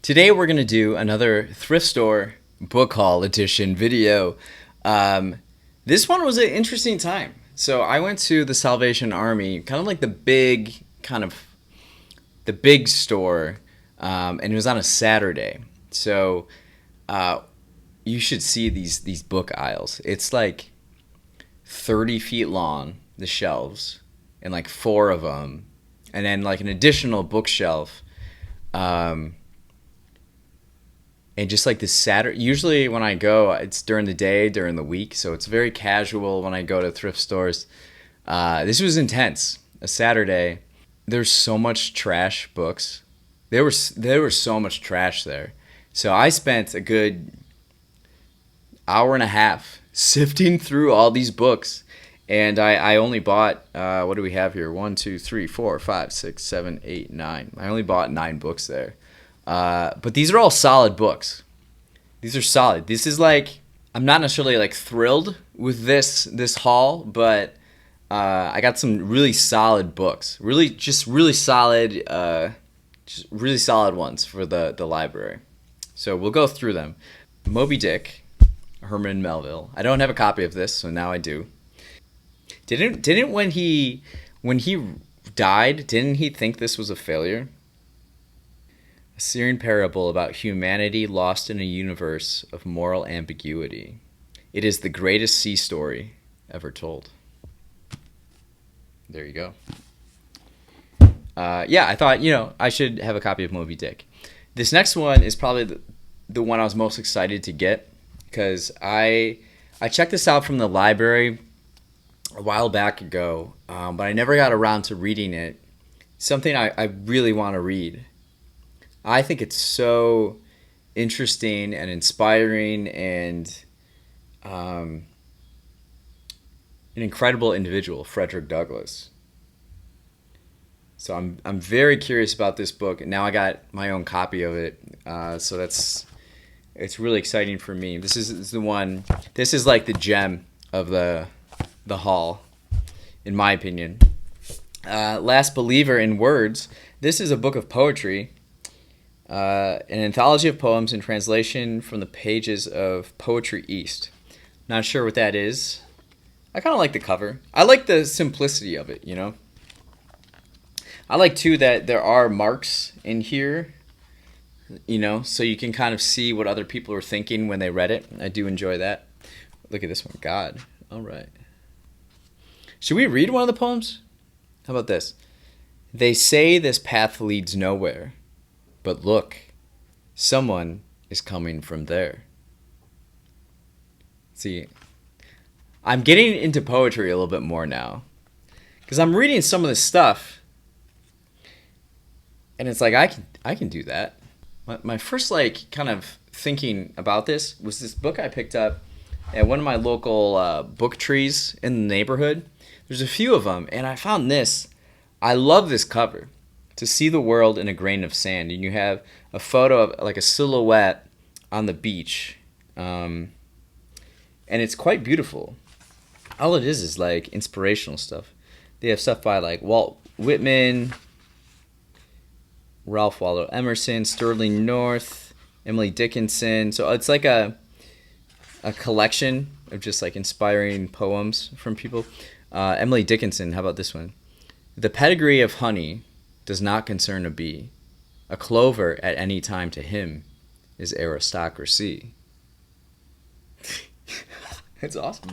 Today we're going to do another thrift store book haul edition video. This one was an interesting time. So I went to the Salvation Army, kind of like the big store, and it was on a Saturday. So you should see these book aisles. It's like 30 feet long, the shelves, and like four of them, and then like an additional bookshelf. And just like this Saturday, usually when I go, it's during the day, during the week, so it's very casual when I go to thrift stores. This was intense. A Saturday, there's so much trash books. There was so much trash there. So I spent a good hour and a half sifting through all these books, and I only bought what do we have here? 1, 2, 3, 4, 5, 6, 7, 8, 9. I only bought 9 books there. But these are all solid books. These are solid. This is like, I'm not necessarily like thrilled with this haul, but I got some really solid books. Really solid, just really solid ones for the library. So we'll go through them. Moby Dick, Herman Melville. I don't have a copy of this, so now I do. Didn't when he died, didn't he think this was a failure? A Syrian parable about humanity lost in a universe of moral ambiguity. It is the greatest sea story ever told. There you go. Yeah, I thought, I should have a copy of Moby Dick. This next one is probably the one I was most excited to get, because I checked this out from the library a while back ago, but I never got around to reading it. Something I really want to read. I think it's so interesting and inspiring, and an incredible individual, Frederick Douglass. So I'm very curious about this book, and now I got my own copy of it. So it's really exciting for me. This is the one. This is like the gem of the haul, in my opinion. Last Believer in Words. This is a book of poetry. An anthology of poems in translation from the pages of Poetry East. Not sure what that is. I kind of like the cover. I like the simplicity of it, I like, too, that there are marks in here, so you can kind of see what other people are thinking when they read it. I do enjoy that. Look at this one. God. All right. Should we read one of the poems? How about this? They say this path leads nowhere. But look, someone is coming from there. See, I'm getting into poetry a little bit more now, because I'm reading some of this stuff, and it's like I can do that. My first kind of thinking about this was this book I picked up at one of my local book trees in the neighborhood. There's a few of them, and I found this. I love this cover. To see the world in a grain of sand, and you have a photo of like a silhouette on the beach, and it's quite beautiful. All it is like inspirational stuff. They have stuff by like Walt Whitman, Ralph Waldo Emerson, Sterling North, Emily Dickinson. So it's like a collection of just like inspiring poems from people. Emily Dickinson, how about this one? The pedigree of honey does not concern a bee. A clover at any time to him is aristocracy. It's awesome.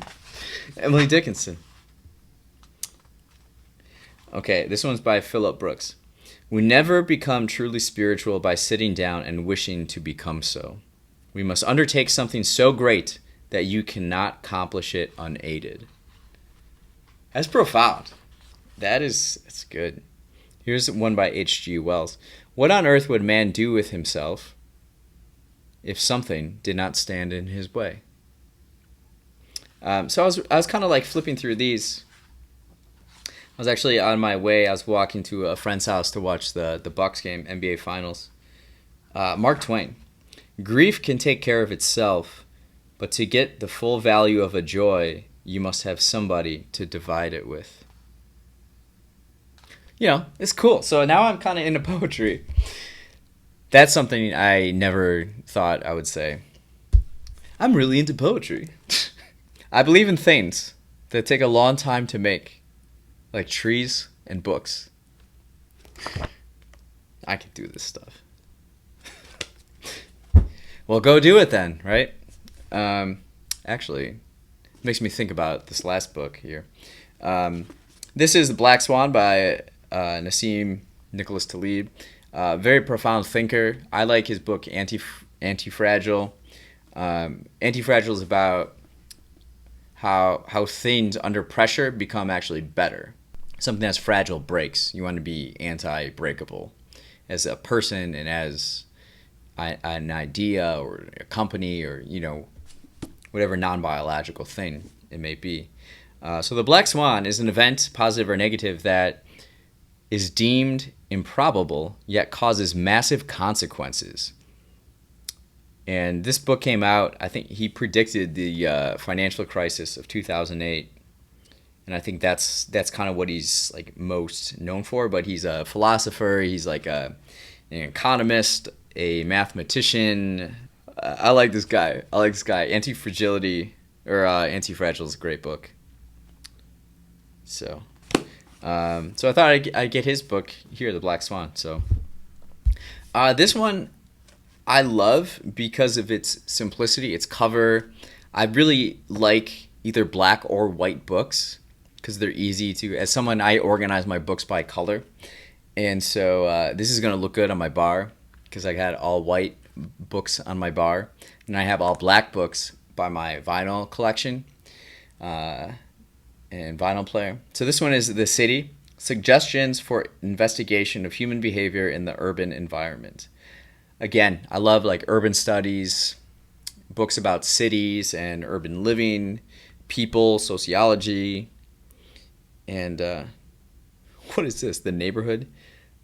Emily Dickinson. Okay, this one's by Philip Brooks. We never become truly spiritual by sitting down and wishing to become so. We must undertake something so great that you cannot accomplish it unaided. That's profound. It's good. Here's one by H.G. Wells. What on earth would man do with himself if something did not stand in his way? So I was kind of like flipping through these. I was actually on my way. I was walking to a friend's house to watch the Bucks game, NBA Finals. Mark Twain. Grief can take care of itself, but to get the full value of a joy, you must have somebody to divide it with. It's cool. So now I'm kind of into poetry. That's something I never thought I would say. I'm really into poetry. I believe in things that take a long time to make, like trees and books. I can do this stuff. Well, go do it then, right? Actually, it makes me think about this last book here. This is The Black Swan by Nassim Nicholas Taleb. Very profound thinker. I like his book Anti-Fragile. Anti-Fragile is about how things under pressure become actually better. Something that's fragile breaks. You want to be anti-breakable as a person and as an idea or a company or, whatever non-biological thing it may be. So the Black Swan is an event, positive or negative, that is deemed improbable yet causes massive consequences. And this book came out, I think he predicted the financial crisis of 2008. And I think that's kind of what he's like most known for. But he's a philosopher. He's like an economist, a mathematician. I like this guy. Anti-Fragility or Anti-Fragile is a great book. So I thought I'd get his book here, The Black Swan. So this one I love because of its simplicity, its cover. I really like either black or white books because they're easy to. As someone, I organize my books by color, and so this is gonna look good on my bar because I got all white books on my bar, and I have all black books by my vinyl collection and vinyl player. So this one is The City: Suggestions for Investigation of Human Behavior in the Urban Environment. Again, I love like urban studies, books about cities and urban living, people, sociology, and what is this? The neighborhood,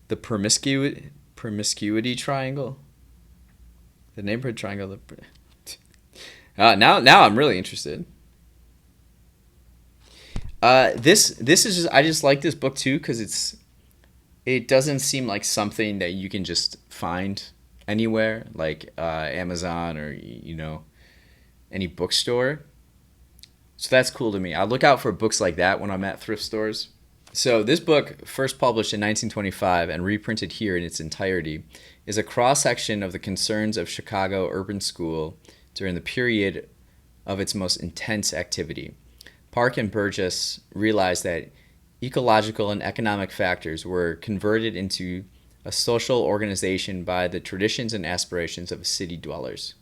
the promiscuity triangle, the neighborhood triangle. Now I'm really interested. This is just, I just like this book too because it doesn't seem like something that you can just find anywhere like Amazon or any bookstore. So that's cool to me. I look out for books like that when I'm at thrift stores. So this book, first published in 1925 and reprinted here in its entirety, is a cross-section of the concerns of Chicago urban school during the period of its most intense activity. Park and Burgess realized that ecological and economic factors were converted into a social organization by the traditions and aspirations of city dwellers.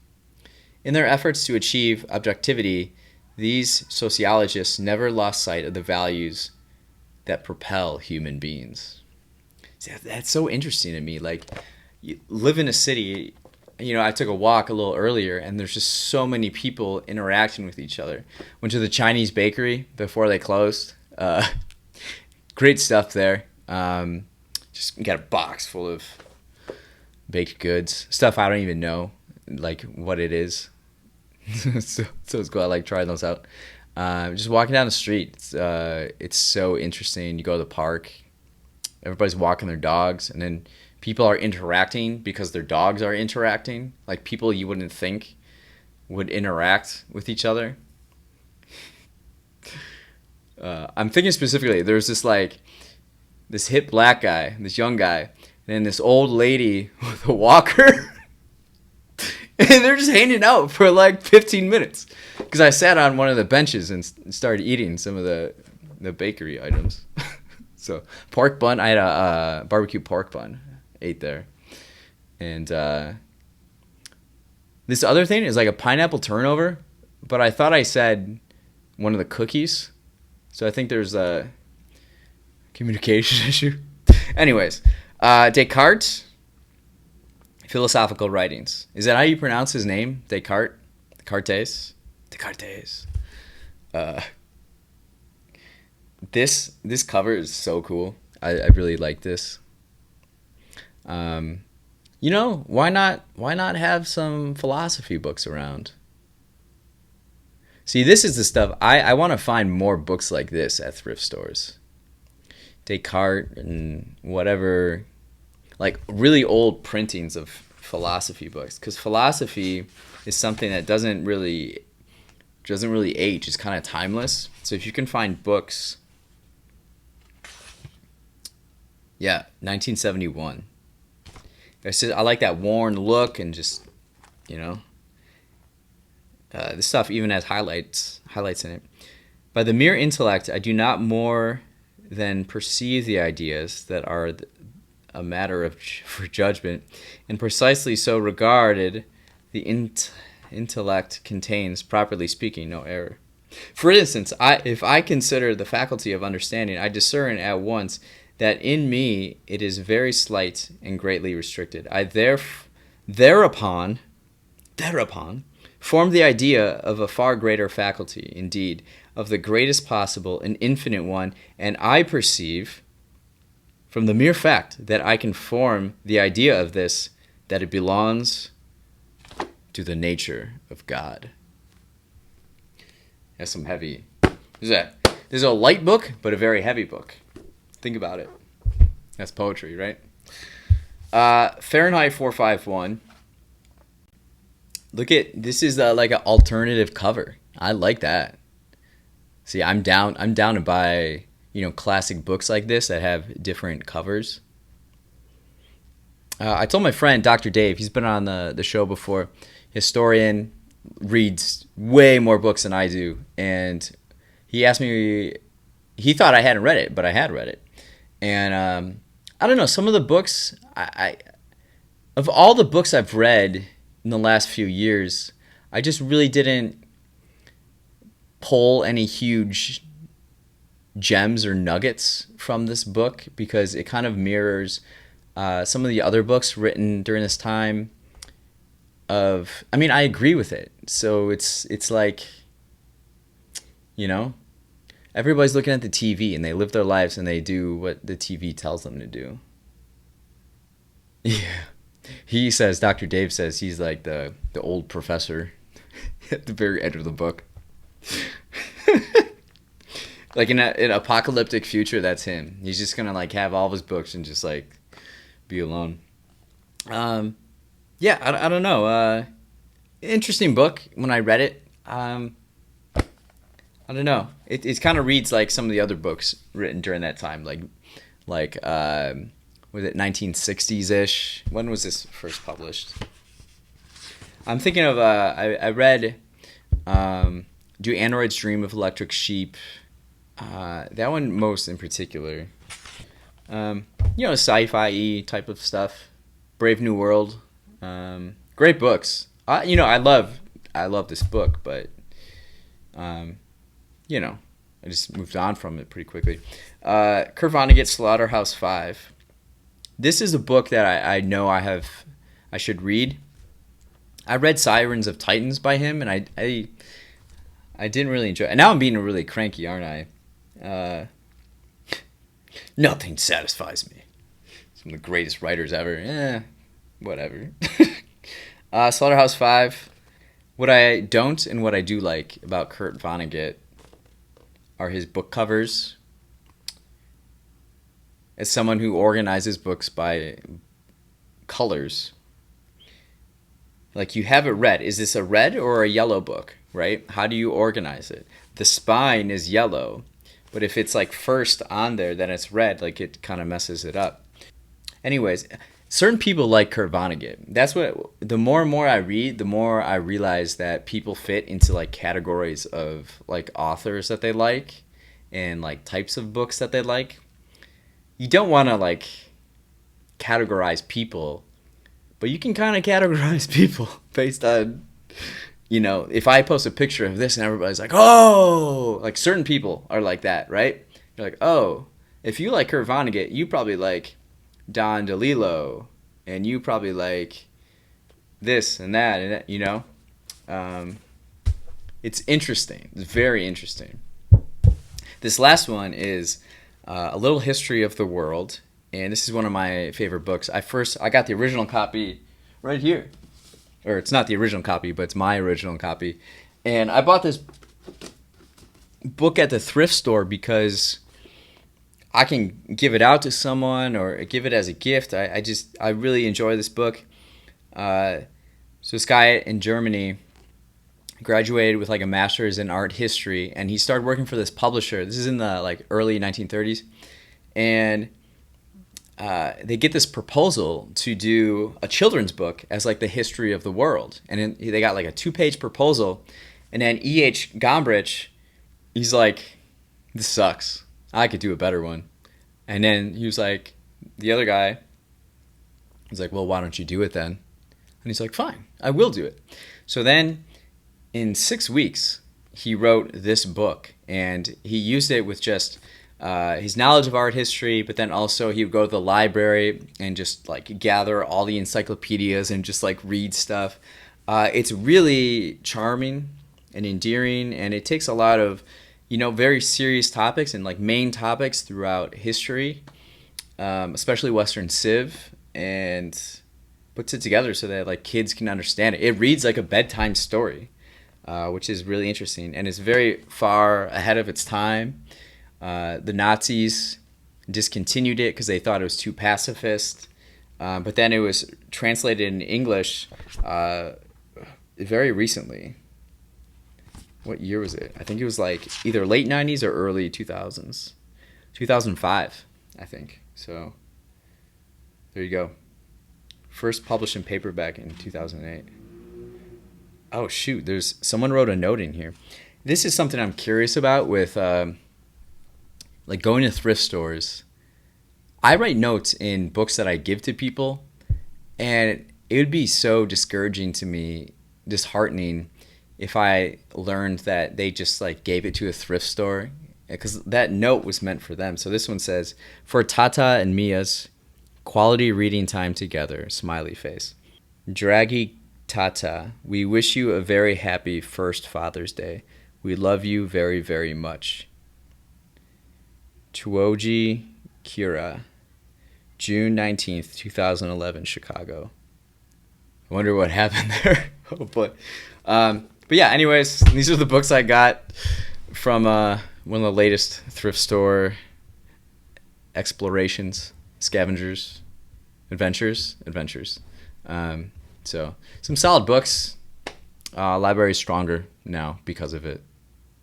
In their efforts to achieve objectivity, these sociologists never lost sight of the values that propel human beings. See, that's so interesting to me. Like, you live in a city, I took a walk a little earlier, and there's just so many people interacting with each other. Went to the Chinese bakery before they closed. Great stuff there. Just got a box full of baked goods, stuff I don't even know, like what it is. so it's cool. I like trying those out. Just walking down the street, it's so interesting. You go to the park, everybody's walking their dogs, and then people are interacting because their dogs are interacting. Like people you wouldn't think would interact with each other. I'm thinking specifically, there's this hip black guy, this young guy, and then this old lady with a walker. And they're just hanging out for like 15 minutes. Because I sat on one of the benches and started eating some of the bakery items. So pork bun, I had a barbecue pork bun. Ate there. And this other thing is like a pineapple turnover. But I thought I said one of the cookies. So I think there's a communication issue. Anyways, Descartes, philosophical writings. Is that how you pronounce his name? Descartes? Descartes. This cover is so cool. I really like this. Why not have some philosophy books around? See, this is the stuff I want to find more books like this at thrift stores. Descartes and whatever, like really old printings of philosophy books, because philosophy is something that doesn't really age. It's kind of timeless. So if you can find books, 1971. I like that worn look, and just, this stuff even has highlights in it. By the mere intellect, I do not more than perceive the ideas that are a matter for judgment, and precisely so regarded, the intellect contains, properly speaking, no error. For instance, if I consider the faculty of understanding, I discern at once that in me it is very slight and greatly restricted. I thereupon form the idea of a far greater faculty, indeed, of the greatest possible, an infinite one, and I perceive, from the mere fact that I can form the idea of this, that it belongs to the nature of God. That's some heavy. This is a light book, but a very heavy book. Think about it. That's poetry, right? Fahrenheit 451. Look at this. Is like an alternative cover. I like that. See, I'm down to buy classic books like this that have different covers. I told my friend Dr. Dave. He's been on the show before. Historian, reads way more books than I do, and he asked me. He thought I hadn't read it, but I had read it. And I don't know, some of the books, of all the books I've read in the last few years, I just really didn't pull any huge gems or nuggets from this book, because it kind of mirrors some of the other books written during this time. I agree with it. So it's like, everybody's looking at the TV and they live their lives and they do what the TV tells them to do. Yeah. Dr. Dave says he's like the old professor at the very end of the book. Like in an apocalyptic future, that's him. He's just going to like have all of his books and just like be alone. I don't know. Interesting book when I read it. I don't know. It kind of reads like some of the other books written during that time, like was it 1960s-ish? When was this first published? I'm thinking of I read Do Androids Dream of Electric Sheep? That one most in particular. Sci-fi type of stuff. Brave New World. Great books. I love this book, but I just moved on from it pretty quickly. Kurt Vonnegut, Slaughterhouse 5. This is a book that I know I should read. I read Sirens of Titans by him, and I didn't really enjoy it. And now I'm being really cranky, aren't I? Nothing satisfies me. Some of the greatest writers ever. Whatever. Slaughterhouse 5. What I don't and what I do like about Kurt Vonnegut are his book covers. As someone who organizes books by colors, like you have it red. Is this a red or a yellow book, right? How do you organize it? The spine is yellow, but if it's like first on there, then it's red. Like it kind of messes it up. Anyways, certain people like Kurt Vonnegut. That's what, the more and more I read, the more I realize that people fit into like categories of like authors that they like and like types of books that they like. You don't want to like categorize people, but you can kind of categorize people based on, if I post a picture of this and everybody's like, oh, like certain people are like that, right? You're like, oh, if you like Kurt Vonnegut, you probably like Don DeLillo, and you probably like this and that, and it's interesting. It's very interesting. This last one is A Little History of the World, and this is one of my favorite books. I got the original copy right here, or it's not the original copy, but it's my original copy, and I bought this book at the thrift store because I can give it out to someone or give it as a gift. I really enjoy this book. So this guy in Germany graduated with like a master's in art history, and he started working for this publisher. This is in the like early 1930s, and they get this proposal to do a children's book as like the history of the world, and they got like a 2-page proposal, and then E.H. Gombrich, he's like, this sucks. I could do a better one. And then he was like, the other guy, he's like, well, why don't you do it then? And he's like, fine, I will do it. So then in 6 weeks, he wrote this book, and he used it with just his knowledge of art history, but then also he would go to the library and just like gather all the encyclopedias and just like read stuff. It's really charming and endearing, and it takes a lot of, very serious topics and like main topics throughout history, especially Western Civ, and puts it together so that like kids can understand it. It reads like a bedtime story, which is really interesting, and it's very far ahead of its time. The Nazis discontinued it because they thought it was too pacifist, but then it was translated in English very recently. What year was it? I think it was like either late 90s or early 2000s. 2005, I think. So there you go. First published in paperback in 2008. Oh, shoot. Someone wrote a note in here. This is something I'm curious about with like going to thrift stores. I write notes in books that I give to people, and it would be so discouraging to me, disheartening, if I learned that they just like gave it to a thrift store, because that note was meant for them. So this one says, for Tata and Mia's quality reading time together, smiley face. Draghi Tata, we wish you a very happy first Father's Day. We love you very, very much. Chuoji Kira, June 19th, 2011, Chicago. I wonder what happened there. Oh boy. But yeah, anyways, these are the books I got from one of the latest thrift store explorations, scavengers, adventures. So some solid books. Library's stronger now because of it.